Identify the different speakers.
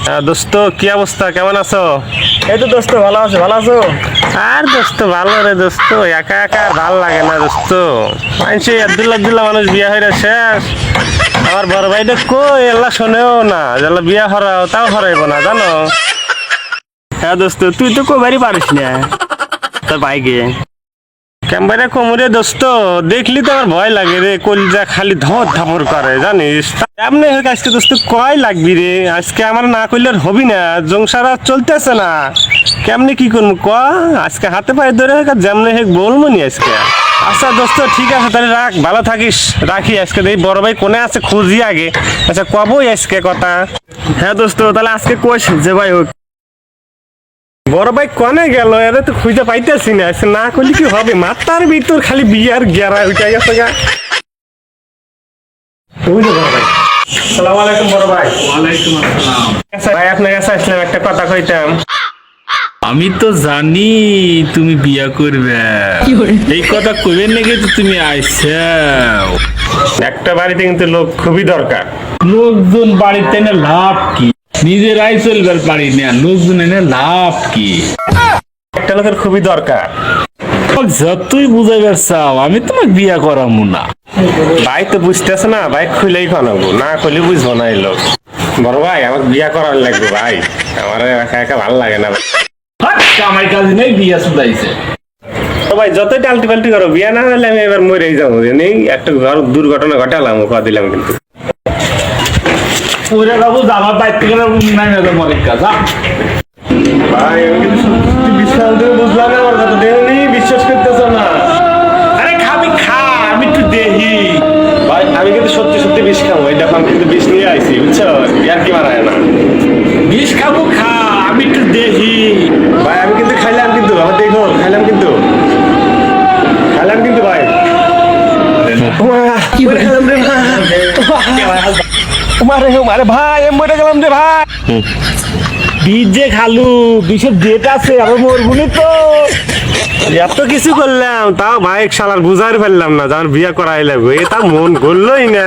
Speaker 1: দোস্ত কি অবস্থা, কেমন আছো?
Speaker 2: এই তো দোস্ত ভালো আছো, ভালো আছো?
Speaker 1: আর দোস্ত ভালো রে দোস্ত, একা একা আর ভাল লাগে না দোস্ত। মানছি আব্দুল্লাহ আব্দুল্লাহ মানুষ বিয়া হইরা শেষ। আমার বড় ভাইটা কই এল্লা শোনেও না, যেলা বিয়া হরাও তাও হরাইব না জানো।
Speaker 2: হ্যাঁ দোস্ত, তুই তো কবারই পারিস না তোর ভাইকে।
Speaker 1: ক্যাম্বারে কোমরে দোস্ত, দেখলি তো আমার ভয় লাগে রে, কলিজা খালি ধর ধাপর করে জানিস। এমনি হোক আজকে দোস্ত কয় লাগবি রে, আজকে আমার না করলে আর হবি না, সংসার আর চলতেছে না। কেমনে কি করবো ক, আজকে হাতে পায়ে ধরে হোক আর যেমনি হোক বলবো নি আজকে। আচ্ছা দোস্ত ঠিক আছে, তাহলে রাখ, ভালো থাকিস, রাখি আজকে। দেখি বড় ভাই কোনে আছে খুঁজি আগে। আচ্ছা কবই আজকে কথা।
Speaker 2: হ্যাঁ দোস্ত, তাহলে আজকে কোষ যে ভাই হোক।
Speaker 1: বড় ভাই কনে গেল, এরা তো খুঁজে পাইতেছি না, আজকে না করলে কি হবে, মাথার ভিতর খালি বিয়ার গেরা উঠে গেছে গা। বুঝলো বড় ভাই? সালাম আলাইকুম বড় ভাই।
Speaker 3: ওয়ালাইকুম আসসালাম।
Speaker 1: আচ্ছা ভাই, আপনার কাছে আসলাম, একটা কথা কইতাম।
Speaker 3: আমি তো জানি তুমি বিয়া করবে, এই কথা কইবেন নাকি তো তুমি আইসাও।
Speaker 1: একটা বাড়িতে কিন্তু লোক খুবই দরকার।
Speaker 3: লোকজন বাড়িতে এনে লাভ কি, নিজেরাই চলবার পারি না, লোকজন এনে লাভ কি?
Speaker 1: একটা লোকের খুবই দরকার।
Speaker 3: যতই বুঝাইবার চাও আমি তোমাকে বিয়া করামু না।
Speaker 1: ভাই তো বুঝতেছে না, ভাই খুলেই খানাবো, না খুলে বুঝবো না এই লোক। বড় ভাই আমার বিয়া করার লাগবে ভাই, আমার একা একা ভালো লাগে না।
Speaker 3: হাট, কামাই কাজ নেই, বিয়া শুধাইছে।
Speaker 1: তো ভাই যতই টালটি পাল্টি করো, বিয়া না হলে আমি এবার মরেই যাবো। নেই একটা দুর্ঘটনা ঘটালাম, কথা দিলাম কিন্তু।
Speaker 3: ওরে বাবু আমার বাইর থেকে নাই মনে কাজ।
Speaker 1: ভাই আমি কিন্তু সত্যি বিশ্বাস করে বুঝলাম না, আমার কথা দেহনি বিশ্বাস করতেছো না।
Speaker 3: আরে খাবি খা, আমি একটু দেখি।
Speaker 1: ভাই আমি কিন্তু সত্যি সত্যি বিষ খাবো, এই দেখো আমি কিন্তু বিষ নিয়ে আইছি বুঝছো, আর কি মারায় না।
Speaker 3: বিষ খাবো খা, আমি একটু দেখি।
Speaker 1: ভাই আমি কিন্তু খাইলাম, কিন্তু আমার দেখো খাইলাম কিন্তু, খাইলাম কিন্তু ভাই। কি করে খেলাম রে ভাই, মারে মারে ভাই, আমি মরে গেলাম রে ভাই।
Speaker 3: বীজ যে খালু, বিষের ডেট আছে, আবার মরবুনি তো।
Speaker 1: এত কিছু করলাম তাও ভাই শালার বুঝার ফেললাম না, যার বিয়া করাই লাগবে, এটা মন করলোই না।